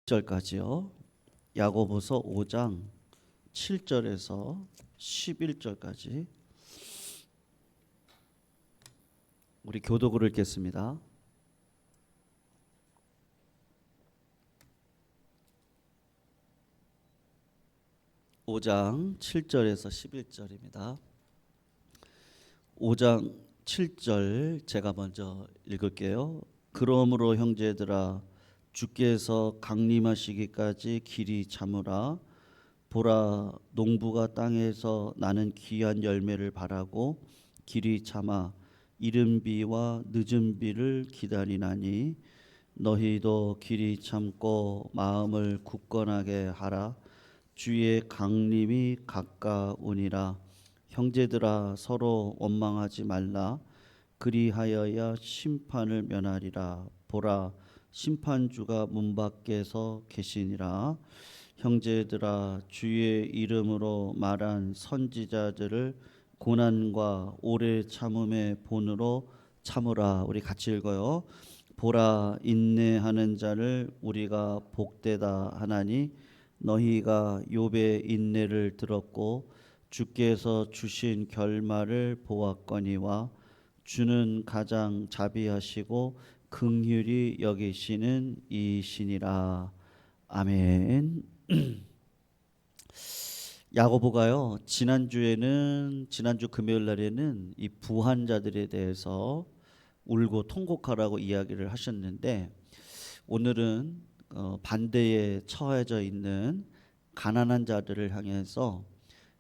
절까지요. 야고보서 5장 7절에서 11절까지 우리 교독을 읽겠습니다. 오 장 7절에서 11절입니다. 5장 7절 제가 먼저 읽을게요. 그러므로 형제들아 주께서 강림하시기까지 길이 참으라. 보라, 농부가 땅에서 나는 귀한 열매를 바라고 길이 참아 이른 비와 늦은 비를 기다리나니 너희도 길이 참고 마음을 굳건하게 하라. 주의 강림이 가까우니라. 형제들아 서로 원망하지 말라. 그리하여야 심판을 면하리라. 보라, 심판주가 문 밖에서 계시니라. 형제들아 주의 이름으로 말한 선지자들을 고난과 오래 참음의 본으로 참으라. 우리 같이 읽어요. 보라, 인내하는 자를 우리가 복되다 하나니 너희가 욥의 인내를 들었고 주께서 주신 결말을 보았거니와 주는 가장 자비하시고 긍휼히 여기시는 이시니라. 아멘. 야고보가요, 지난주 금요일 날에는 이 부한자들에 대해서 울고 통곡하라고 이야기를 하셨는데, 오늘은 반대에 처해져 있는 가난한 자들을 향해서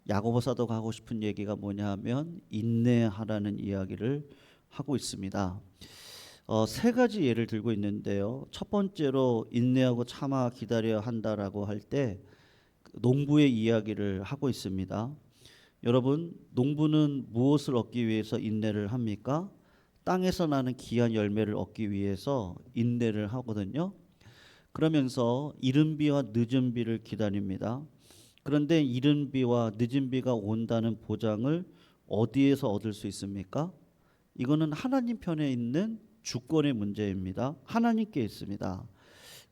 야고보 사도가 하고 싶은 얘기가 뭐냐 하면 인내하라는 이야기를 하고 있습니다. 세 가지 예를 들고 있는데요. 첫 번째로 인내하고 참아 기다려야 한다라고 할 때 농부의 이야기를 하고 있습니다. 여러분, 농부는 무엇을 얻기 위해서 인내를 합니까? 땅에서 나는 귀한 열매를 얻기 위해서 인내를 하거든요. 그러면서 이른 비와 늦은 비를 기다립니다. 그런데 이른 비와 늦은 비가 온다는 보장을 어디에서 얻을 수 있습니까? 이거는 하나님 편에 있는 주권의 문제입니다. 하나님께 있습니다.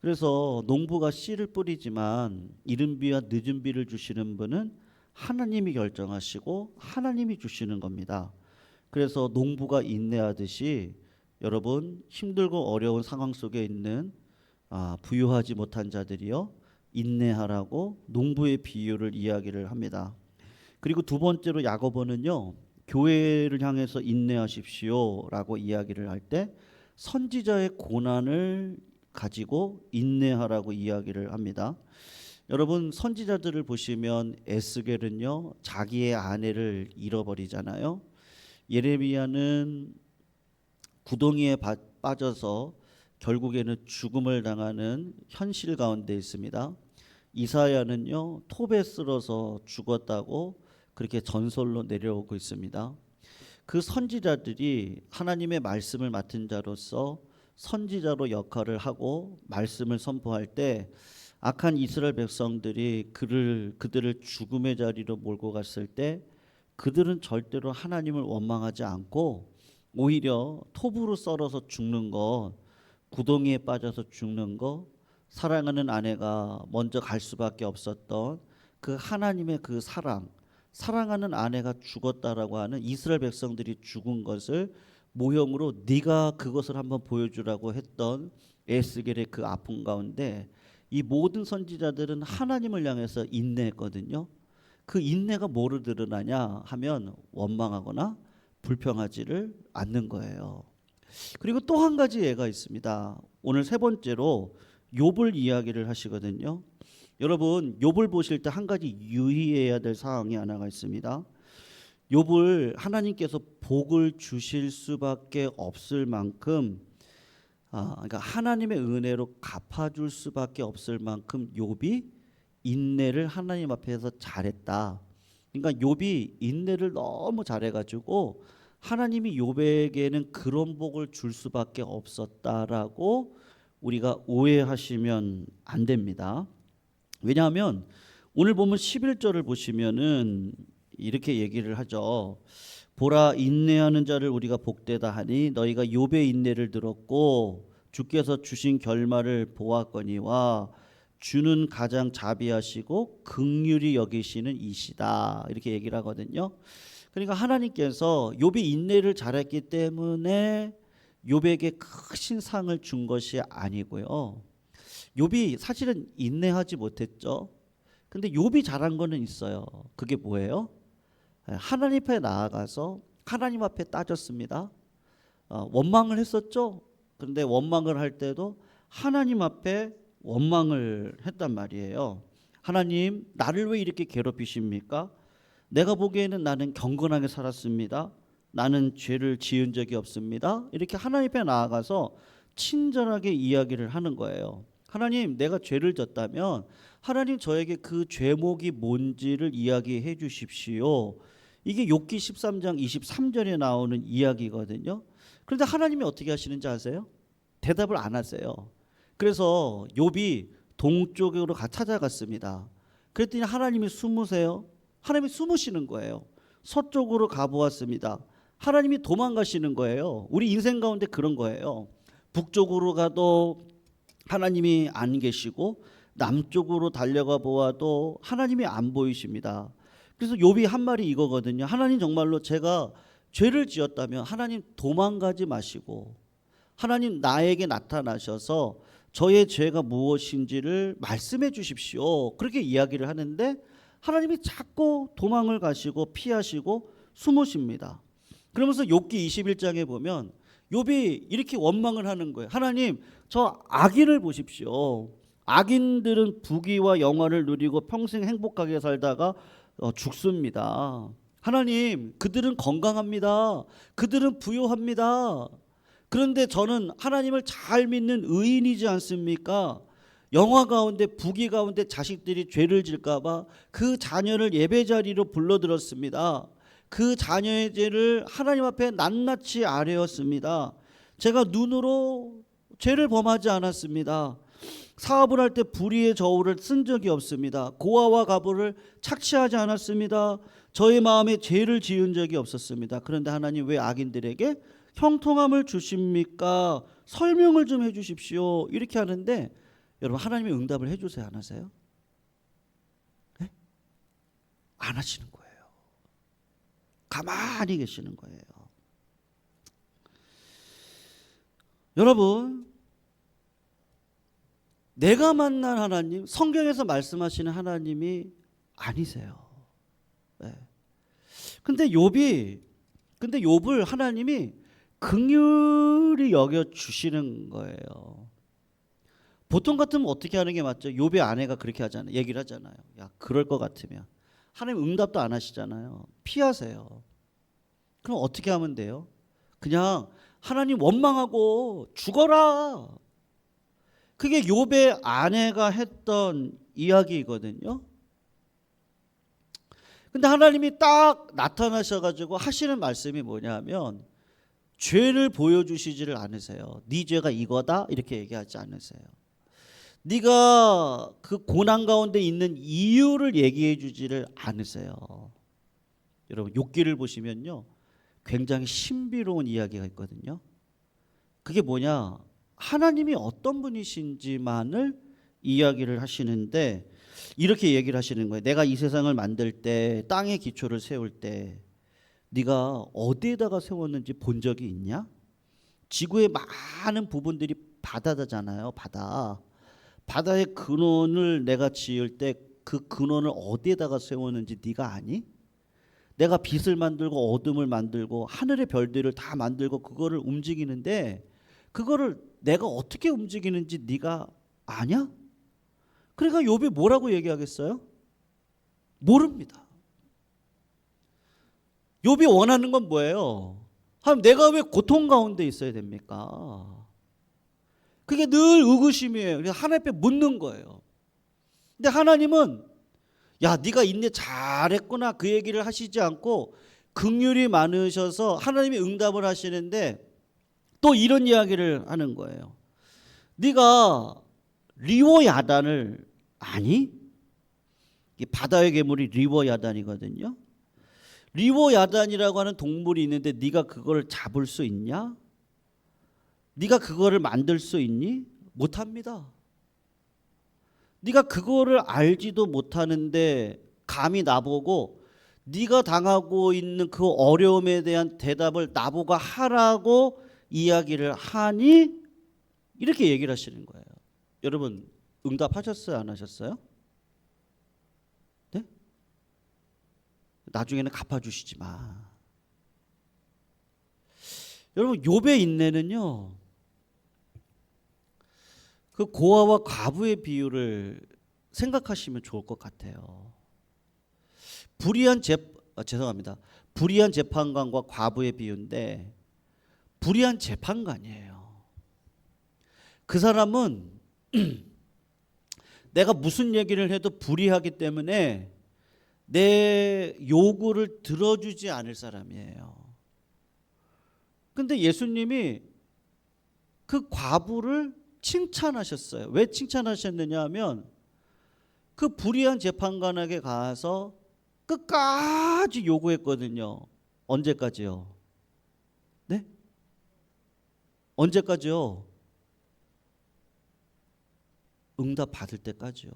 그래서 농부가 씨를 뿌리지만 이른 비와 늦은 비를 주시는 분은 하나님이 결정하시고 하나님이 주시는 겁니다. 그래서 농부가 인내하듯이 여러분, 힘들고 어려운 상황 속에 있는 부유하지 못한 자들이요, 인내하라고 농부의 비유를 이야기를 합니다. 그리고 두 번째로 야고보는요, 교회를 향해서 인내하십시오라고 이야기를 할 때 선지자의 고난을 가지고 인내하라고 이야기를 합니다. 여러분, 선지자들을 보시면 에스겔은요, 자기의 아내를 잃어버리잖아요. 예레미야는 구덩이에 빠져서 결국에는 죽음을 당하는 현실 가운데 있습니다. 이사야는요, 톱에 쓸어서 죽었다고 그렇게 전설로 내려오고 있습니다. 그 선지자들이 하나님의 말씀을 맡은 자로서 선지자로 역할을 하고 말씀을 선포할 때 악한 이스라엘 백성들이 그들을 죽음의 자리로 몰고 갔을 때 그들은 절대로 하나님을 원망하지 않고 오히려 톱으로 썰어서 죽는 것, 구덩이에 빠져서 죽는 것, 사랑하는 아내가 먼저 갈 수밖에 없었던 그 하나님의 그 사랑하는 아내가 죽었다라고 하는 이스라엘 백성들이 죽은 것을 모형으로 네가 그것을 한번 보여주라고 했던 에스겔의 그 아픔 가운데 이 모든 선지자들은 하나님을 향해서 인내했거든요. 그 인내가 뭐를 드러나냐 하면 원망하거나 불평하지를 않는 거예요. 그리고 또 한 가지 예가 있습니다. 오늘 세 번째로 욥을 이야기를 하시거든요. 여러분, 욥을 보실 때 한 가지 유의해야 될 사항이 하나가 있습니다. 욥을 하나님께서 복을 주실 수밖에 없을 만큼, 그러니까 하나님의 은혜로 갚아줄 수밖에 없을 만큼 욥이 인내를 하나님 앞에서 잘했다. 그러니까 욥이 인내를 너무 잘해가지고 하나님이 욥에게는 그런 복을 줄 수밖에 없었다라고 우리가 오해하시면 안 됩니다. 왜냐하면 오늘 보면 11절을 보시면은 이렇게 얘기를 하죠. 보라, 인내하는 자를 우리가 복되다 하니 너희가 욥의 인내를 들었고 주께서 주신 결말을 보았거니와 주는 가장 자비하시고 긍휼히 여기시는 이시다 이렇게 얘기를 하거든요. 그러니까 하나님께서 욥이 인내를 잘했기 때문에 욥에게 크신 상을 준 것이 아니고요. 욥이 사실은 인내하지 못했죠. 근데 욥이 잘한 거는 있어요. 그게 뭐예요? 하나님 앞에 나아가서 하나님 앞에 따졌습니다. 원망을 했었죠. 그런데 원망을 할 때도 하나님 앞에 원망을 했단 말이에요. 하나님, 나를 왜 이렇게 괴롭히십니까? 내가 보기에는 나는 경건하게 살았습니다. 나는 죄를 지은 적이 없습니다. 이렇게 하나님 앞에 나아가서 친절하게 이야기를 하는 거예요. 하나님, 내가 죄를 졌다면 하나님 저에게 그 죄목이 뭔지를 이야기해 주십시오. 이게 욥기 13장 23절에 나오는 이야기거든요. 그런데 하나님이 어떻게 하시는지 아세요? 대답을 안 하세요. 그래서 욥이 동쪽으로 찾아갔습니다. 그랬더니 하나님이 숨으세요. 하나님이 숨으시는 거예요. 서쪽으로 가보았습니다. 하나님이 도망가시는 거예요. 우리 인생 가운데 그런 거예요. 북쪽으로 가도 하나님이 안 계시고 남쪽으로 달려가 보아도 하나님이 안 보이십니다. 그래서 욥이 한 말이 이거거든요. 하나님, 정말로 제가 죄를 지었다면 하나님 도망가지 마시고 하나님 나에게 나타나셔서 저의 죄가 무엇인지를 말씀해 주십시오. 그렇게 이야기를 하는데 하나님이 자꾸 도망을 가시고 피하시고 숨으십니다. 그러면서 욥기 21장에 보면 욥이 이렇게 원망을 하는 거예요. 하나님, 저 악인을 보십시오. 악인들은 부귀와 영화를 누리고 평생 행복하게 살다가 죽습니다. 하나님, 그들은 건강합니다. 그들은 부유합니다. 그런데 저는 하나님을 잘 믿는 의인이지 않습니까? 영화 가운데 부귀 가운데 자식들이 죄를 질까 봐 그 자녀를 예배자리로 불러들었습니다. 그 자녀의 죄를 하나님 앞에 낱낱이 아뢰었습니다. 제가 눈으로 죄를 범하지 않았습니다. 사업을 할 때 불의의 저울을 쓴 적이 없습니다. 고아와 가부를 착취하지 않았습니다. 저의 마음에 죄를 지은 적이 없었습니다. 그런데 하나님, 왜 악인들에게 형통함을 주십니까? 설명을 좀 해주십시오. 이렇게 하는데 여러분, 하나님이 응답을 해주세요, 안 하세요? 네? 안 하시는 거예요. 가만히 계시는 거예요. 여러분, 내가 만난 하나님, 성경에서 말씀하시는 하나님이 아니세요. 네. 근데 욥을 하나님이 긍휼히 여겨 주시는 거예요. 보통 같으면 어떻게 하는 게 맞죠? 욥의 아내가 그렇게 하잖아요. 얘기를 하잖아요. 야, 그럴 것 같으면 하나님 응답도 안 하시잖아요. 피하세요. 그럼 어떻게 하면 돼요? 그냥 하나님 원망하고 죽어라. 그게 욥의 아내가 했던 이야기거든요. 근데 하나님이 딱 나타나셔가지고 하시는 말씀이 뭐냐면 죄를 보여주시지를 않으세요. 네 죄가 이거다 이렇게 얘기하지 않으세요. 네가 그 고난 가운데 있는 이유를 얘기해 주지를 않으세요. 여러분, 욥기를 보시면요, 굉장히 신비로운 이야기가 있거든요. 그게 뭐냐, 하나님이 어떤 분이신지만을 이야기를 하시는데 이렇게 얘기를 하시는 거예요. 내가 이 세상을 만들 때, 땅의 기초를 세울 때 네가 어디에다가 세웠는지 본 적이 있냐? 지구의 많은 부분들이 바다잖아요. 바다의 근원을 내가 지을 때 그 근원을 어디에다가 세웠는지 네가 아니? 내가 빛을 만들고 어둠을 만들고 하늘의 별들을 다 만들고 그거를 움직이는데 그거를 내가 어떻게 움직이는지 네가 아냐? 그러니까 욥이 뭐라고 얘기하겠어요? 모릅니다. 욥이 원하는 건 뭐예요? 내가 왜 고통 가운데 있어야 됩니까? 그게 늘 의구심이에요. 그래서 하나님 앞에 묻는 거예요. 근데 하나님은 야, 네가 인내 잘했구나 그 얘기를 하시지 않고 긍휼이 많으셔서 하나님이 응답을 하시는데 또 이런 이야기를 하는 거예요. 네가 리워야단을 아니? 이 바다의 괴물이 리워야단이거든요. 리워야단이라고 하는 동물이 있는데 네가 그걸 잡을 수 있냐? 네가 그거를 만들 수 있니? 못합니다. 네가 그거를 알지도 못하는데 감히 나보고 네가 당하고 있는 그 어려움에 대한 대답을 나보고 하라고 이야기를 하니? 이렇게 얘기를 하시는 거예요. 여러분 응답하셨어요? 안 하셨어요? 네? 나중에는 갚아주시지만. 여러분 욥의 인내는요, 그 고아와 과부의 비유를 생각하시면 좋을 것 같아요. 죄송합니다. 불의한 재판관과 과부의 비유인데, 불의한 재판관이에요. 그 사람은 내가 무슨 얘기를 해도 불의하기 때문에 내 요구를 들어주지 않을 사람이에요. 근데 예수님이 그 과부를 칭찬하셨어요. 왜 칭찬하셨느냐 하면 그 불의한 재판관에게 가서 끝까지 요구했거든요. 언제까지요? 네? 언제까지요? 응답 받을 때까지요.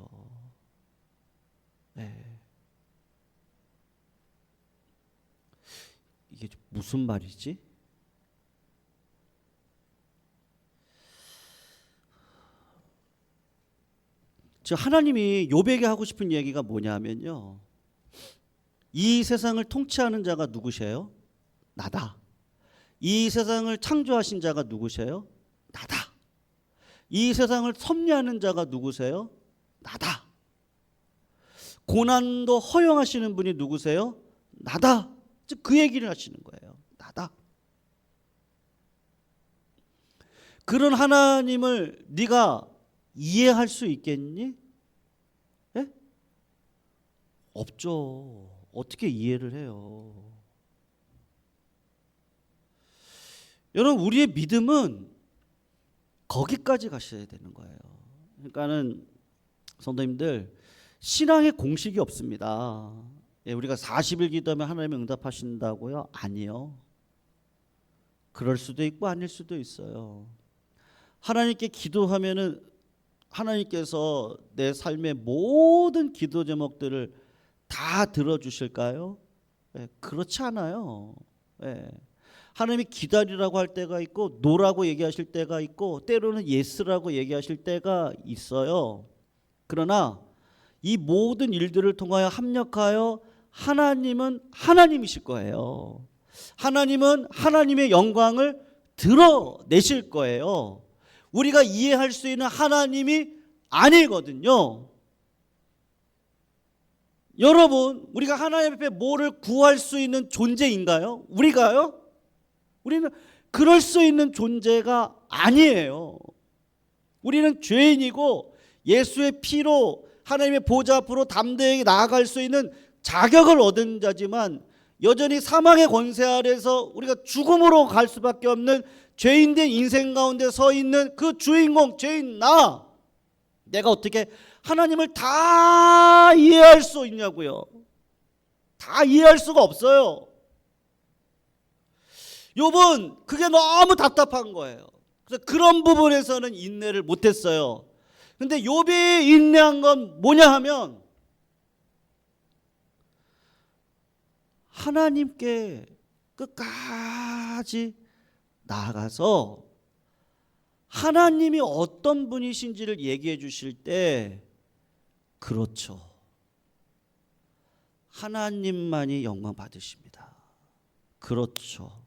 네. 이게 무슨 말이지? 즉 하나님이 욥에게 하고 싶은 얘기가 뭐냐면요, 이 세상을 통치하는 자가 누구세요? 나다. 이 세상을 창조하신 자가 누구세요? 나다. 이 세상을 섭리하는 자가 누구세요? 나다. 고난도 허용하시는 분이 누구세요? 나다. 즉 그 얘기를 하시는 거예요. 나다. 그런 하나님을 네가 이해할 수 있겠니? 예? 없죠. 어떻게 이해를 해요? 여러분 우리의 믿음은 거기까지 가셔야 되는 거예요. 그러니까는 성도님들, 신앙의 공식이 없습니다. 예, 우리가 40일 기도하면 하나님이 응답하신다고요? 아니요. 그럴 수도 있고 아닐 수도 있어요. 하나님께 기도하면은 하나님께서 내 삶의 모든 기도 제목들을 다 들어주실까요? 예, 그렇지 않아요. 예. 하나님이 기다리라고 할 때가 있고 노라고 얘기하실 때가 있고 때로는 예스라고 얘기하실 때가 있어요. 그러나 이 모든 일들을 통하여 합력하여 하나님은 하나님이실 거예요. 하나님은 하나님의 영광을 드러내실 거예요. 우리가 이해할 수 있는 하나님이 아니거든요. 여러분, 우리가 하나님 앞에 뭐를 구할 수 있는 존재인가요? 우리가요? 우리는 그럴 수 있는 존재가 아니에요. 우리는 죄인이고 예수의 피로 하나님의 보좌 앞으로 담대히 나아갈 수 있는 자격을 얻은 자지만 여전히 사망의 권세 아래서 우리가 죽음으로 갈 수밖에 없는 죄인된 인생 가운데 서 있는 그 주인공, 죄인 나, 내가 어떻게 하나님을 다 이해할 수 있냐고요. 다 이해할 수가 없어요. 욥은 그게 너무 답답한 거예요. 그래서 그런 부분에서는 인내를 못했어요. 근데 욥이 인내한 건 뭐냐 하면 하나님께 끝까지 나아가서 하나님이 어떤 분이신지를 얘기해 주실 때, 그렇죠, 하나님만이 영광 받으십니다. 그렇죠,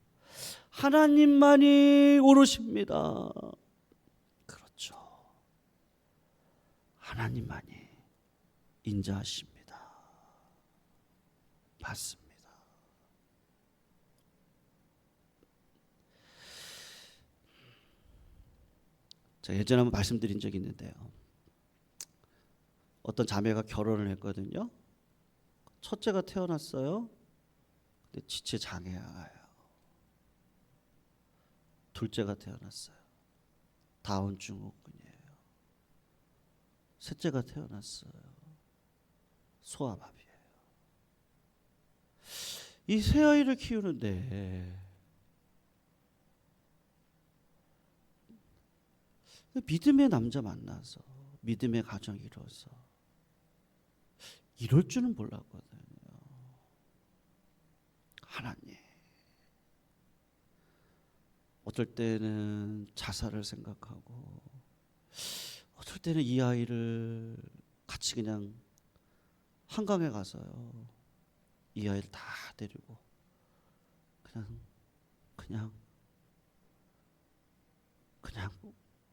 하나님만이 오르십니다. 그렇죠, 하나님만이 인자하십니다. 맞습니다. 제가 예전에 한번 말씀드린 적이 있는데요, 어떤 자매가 결혼을 했거든요. 첫째가 태어났어요. 근데 지체 장애아예요. 둘째가 태어났어요. 다운 증후군이에요. 셋째가 태어났어요. 소아마비예요. 이 세 아이를 키우는데 믿음의 남자 만나서 믿음의 가정이 이루어서 이럴 줄은 몰랐거든요. 하나님, 어떨 때는 자살을 생각하고 어떨 때는 이 아이를 같이 그냥 한강에 가서요, 이 아이를 다 데리고 그냥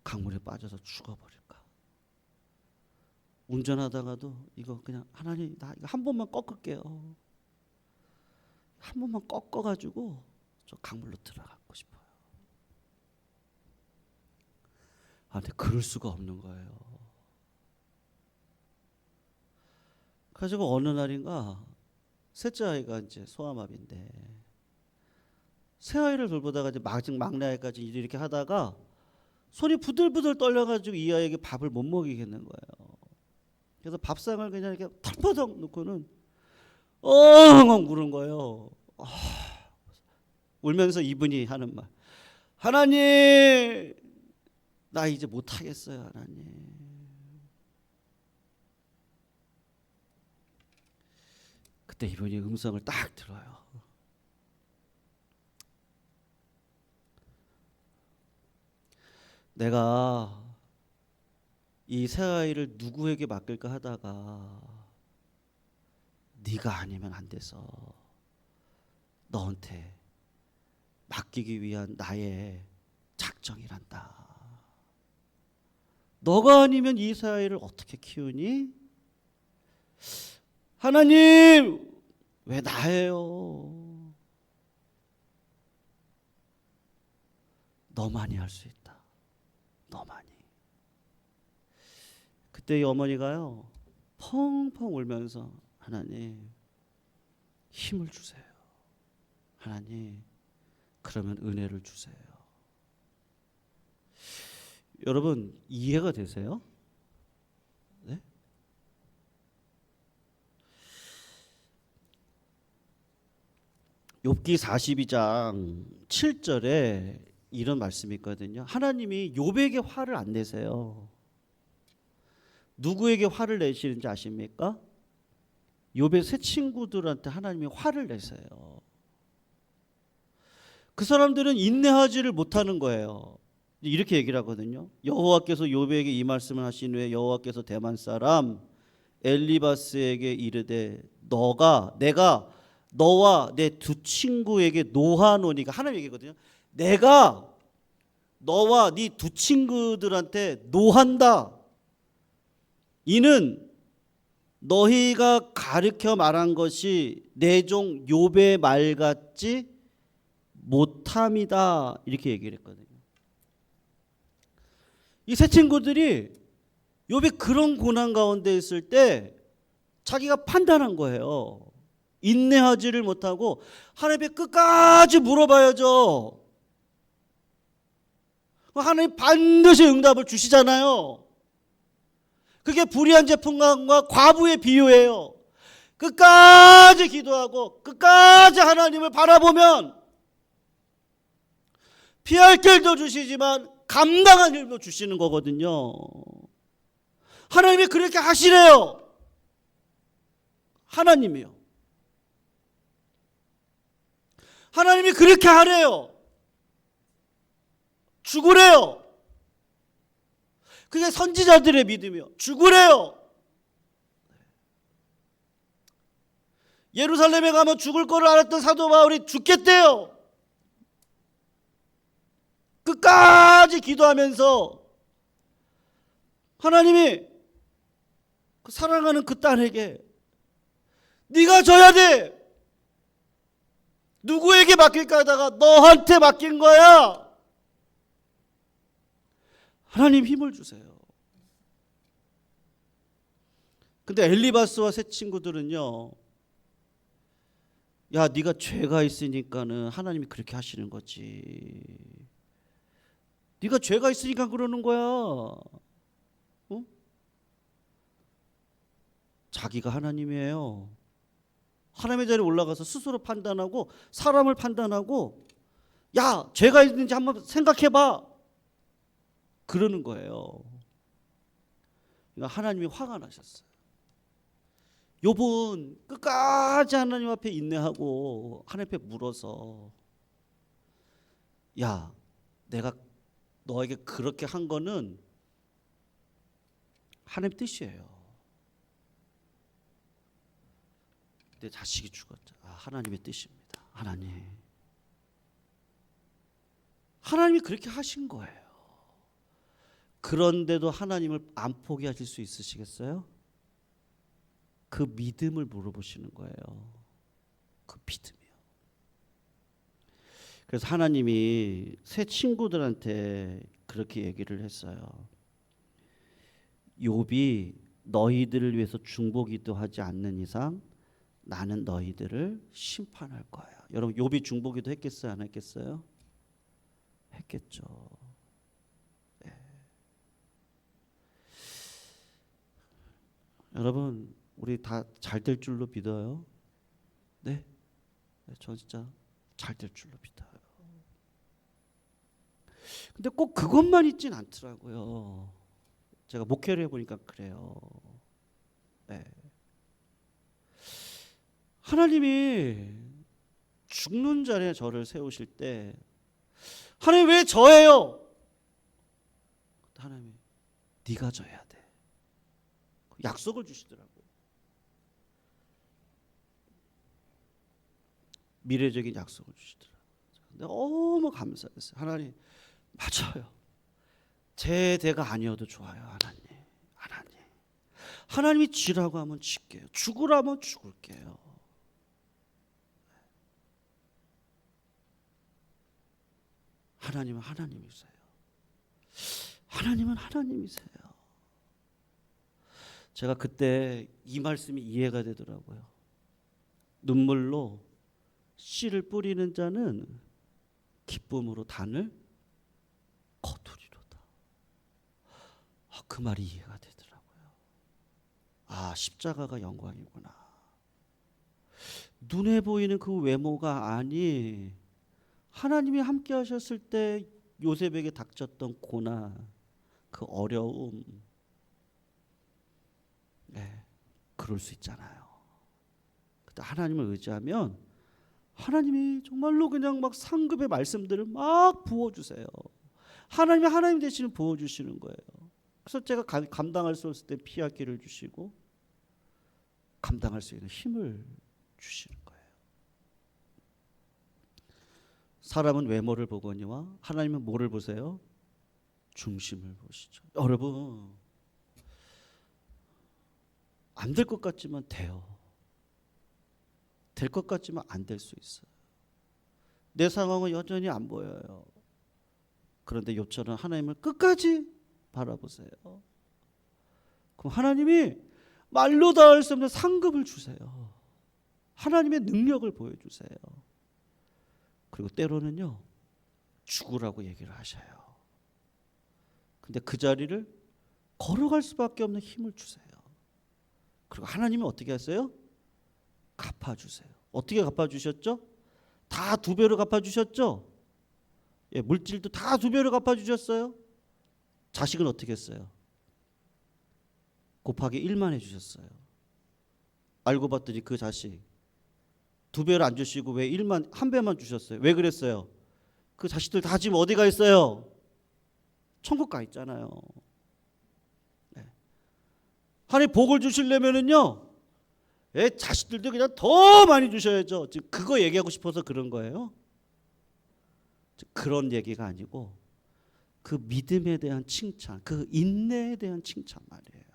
강물에 빠져서 죽어버릴까. 운전하다가도 이거 그냥 하나님, 나 이거 한 번만 꺾을게요. 한 번만 꺾어가지고 저 강물로 들어가고 싶어요. 근데 그럴 수가 없는 거예요. 그래가지고 어느 날인가 셋째 아이가 이제 소아마비인데, 새 아이를 돌보다가 이제 막내 아이까지 이렇게 하다가 손이 부들부들 떨려가지고 이 아이에게 밥을 못 먹이겠는 거예요. 그래서 밥상을 그냥 이렇게 털퍼덕 놓고는 엉엉 우는 거예요. 울면서 이분이 하는 말, 하나님, 나 이제 못하겠어요, 하나님. 그때 이분이 음성을 딱 들어요. 내가 이 새아이를 누구에게 맡길까 하다가 네가 아니면 안 돼서 너한테 맡기기 위한 나의 작정이란다. 너가 아니면 이 새아이를 어떻게 키우니? 하나님, 왜 나예요? 너만이 할 수 있다. 너만이. 그때 이 어머니가요, 펑펑 울면서 하나님, 힘을 주세요. 하나님, 그러면 은혜를 주세요. 여러분, 이해가 되세요? 네? 욥기 42장 7절에 이런 말씀이 있거든요. 하나님이 욥에게 화를 안 내세요. 누구에게 화를 내시는지 아십니까? 욥의 세 친구들한테 하나님이 화를 내세요. 그 사람들은 인내하지를 못하는 거예요. 이렇게 얘기를 하거든요. 여호와께서 욥에게 이 말씀을 하신 후에 여호와께서 대만 사람 엘리바스에게 이르되 내가 너와 내 두 친구에게 노하노니가, 하나님 얘기거든요. 내가 너와 네 두 친구들한테 노한다. 이는 너희가 가르쳐 말한 것이 내 종 욥의 말 같지 못함이다. 이렇게 얘기를 했거든요. 이 세 친구들이 욥이 그런 고난 가운데 있을 때 자기가 판단한 거예요. 인내하지를 못하고 하나님께 끝까지 물어봐야죠. 하나님 반드시 응답을 주시잖아요. 그게 불의한 재판관과 과부의 비유예요. 끝까지 기도하고 끝까지 하나님을 바라보면 피할 길도 주시지만 감당할 일도 주시는 거거든요. 하나님이 그렇게 하시래요. 하나님이요. 하나님이 그렇게 하래요. 죽으래요. 그게 선지자들의 믿음이요. 죽으래요. 예루살렘에 가면 죽을 거를 알았던 사도 바울이 죽겠대요. 끝까지 기도하면서 하나님이 그 사랑하는 그 딸에게 네가 져야 돼. 누구에게 맡길까 하다가 너한테 맡긴 거야. 하나님 힘을 주세요. 근데 엘리바스와 세 친구들은요, 야, 네가 죄가 있으니까는 하나님이 그렇게 하시는 거지. 네가 죄가 있으니까 그러는 거야. 어? 자기가 하나님이에요. 하나님의 자리에 올라가서 스스로 판단하고 사람을 판단하고, 야, 죄가 있는지 한번 생각해봐. 그러는 거예요. 그러니까 하나님이 화가 나셨어요. 욥은 끝까지 하나님 앞에 인내하고 하나님 앞에 물어서, 야, 내가 너에게 그렇게 한 거는 하나님 뜻이에요. 내 자식이 죽었죠. 하나님의 뜻입니다. 하나님이 그렇게 하신 거예요. 그런데도 하나님을 안 포기하실 수 있으시겠어요? 그 믿음을 물어보시는 거예요. 그 믿음이요. 그래서 하나님이 새 친구들한테 그렇게 얘기를 했어요. 욥이 너희들을 위해서 중보기도 하지 않는 이상 나는 너희들을 심판할 거야. 여러분, 욥이 중보기도 했겠어요? 안 했겠어요? 했겠죠. 네. 여러분, 우리 다 잘 될 줄로 믿어요? 네? 저 진짜 잘 될 줄로 믿어요. 근데 꼭 그것만 있진 않더라고요. 제가 목회를 해보니까 그래요. 네. 하나님이 죽는 자리에 저를 세우실 때, 하나님 왜 저예요? 하나님이 네가 져야 돼. 약속을 주시더라고요. 미래적인 약속을 주시더라고요. 너무 감사했어요. 하나님, 맞아요. 제 대가 아니어도 좋아요. 하나님이 지라고 하면 질게요. 죽으라면 죽을게요. 하나님은 하나님이세요. 하나님은 하나님이세요. 제가 그때 이 말씀이 이해가 되더라고요. 눈물로 씨를 뿌리는 자는 기쁨으로 단을 거두리로다. 그 말이 이해가 되더라고요. 십자가가 영광이구나. 눈에 보이는 그 외모가 아니, 하나님이 함께 하셨을 때 요셉에게 닥쳤던 고난, 그 어려움, 네, 그럴 수 있잖아요. 근데 하나님을 의지하면 하나님이 정말로 그냥 막 상급의 말씀들을 막 부어주세요. 하나님이 하나님 대신 부어주시는 거예요. 그래서 제가 감당할 수 없을 때 피할 길을 주시고 감당할 수 있는 힘을 주시는 거예요. 사람은 외모를 보거니와 하나님은 뭐를 보세요? 중심을 보시죠. 여러분, 안 될 것 같지만 돼요. 될 것 같지만 안 될 수 있어요. 내 상황은 여전히 안 보여요. 그런데 욥처럼 하나님을 끝까지 바라보세요. 그럼 하나님이 말로 닿을 수 없는 상급을 주세요. 하나님의 능력을 보여주세요. 그리고 때로는요, 죽으라고 얘기를 하셔요. 근데 그 자리를 걸어갈 수밖에 없는 힘을 주세요. 그리고 하나님이 어떻게 하세요? 갚아주세요. 어떻게 갚아주셨죠? 다 2배로 갚아주셨죠? 물질도 다 2배로 갚아주셨어요. 자식은 어떻게 했어요? 곱하기 1만 해주셨어요. 알고 봤더니 그 자식 2배를 안 주시고 왜 1만, 1배만 주셨어요? 왜 그랬어요? 그 자식들 다 지금 어디 가 있어요? 천국 가 있잖아요. 네. 하나님 복을 주시려면은요, 자식들도 그냥 더 많이 주셔야죠. 지금 그거 얘기하고 싶어서 그런 거예요. 그런 얘기가 아니고 그 믿음에 대한 칭찬, 그 인내에 대한 칭찬 말이에요.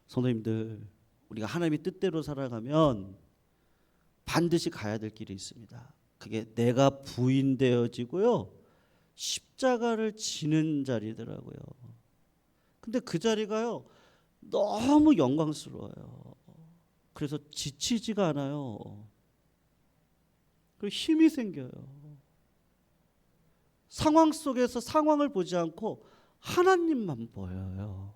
성도님들, 우리가 하나님의 뜻대로 살아가면 반드시 가야 될 길이 있습니다. 그게 내가 부인되어지고요, 십자가를 지는 자리더라고요. 근데 그 자리가요, 너무 영광스러워요. 그래서 지치지가 않아요. 그리고 힘이 생겨요. 상황 속에서 상황을 보지 않고 하나님만 보여요.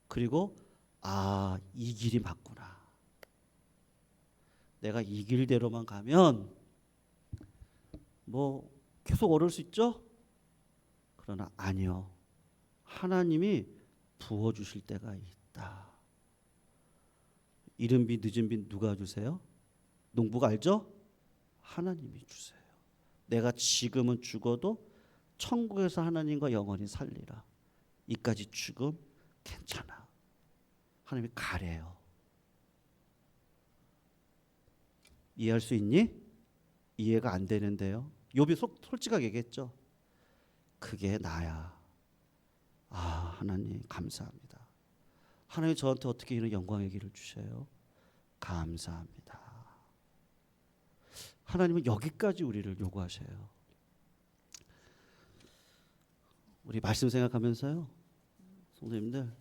그리고 이 길이 맞구나. 내가 이 길대로만 가면 뭐 계속 어려울 수 있죠? 그러나 아니요. 하나님이 부어주실 때가 있다. 이른 비 늦은 비 누가 주세요? 농부가 알죠? 하나님이 주세요. 내가 지금은 죽어도 천국에서 하나님과 영원히 살리라. 이까지 죽음 괜찮아. 하나님이 가래요. 이해할 수 있니? 이해가 안 되는데요. 욥이 솔직하게 얘기했죠. 그게 나야. 아, 하나님 감사합니다. 하나님 저한테 어떻게 이런 영광의 길을 주셔요? 감사합니다. 하나님은 여기까지 우리를 요구하셔요. 우리 말씀 생각하면서요, 성도님들,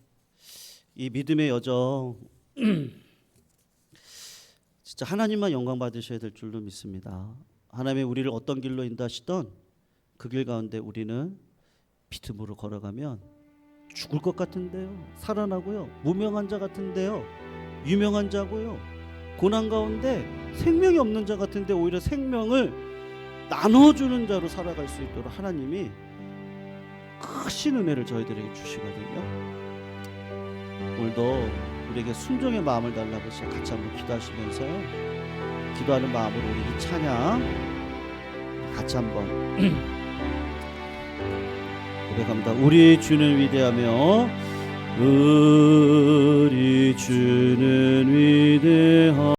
이 믿음의 여정 진짜 하나님만 영광 받으셔야 될 줄로 믿습니다. 하나님이 우리를 어떤 길로 인도하시던 그 길 가운데 우리는 믿음으로 걸어가면 죽을 것 같은데요, 살아나고요. 무명한 자 같은데요, 유명한 자고요. 고난 가운데 생명이 없는 자 같은데 오히려 생명을 나눠주는 자로 살아갈 수 있도록 하나님이 크신 은혜를 저희들에게 주시거든요. 오늘도 우리에게 순종의 마음을 달라고 해서 같이 한번 기도하시면서요, 기도하는 마음으로 우리 이 찬양 같이 한번 고백합니다. 우리 주는 위대하며 우리 주는 위대하며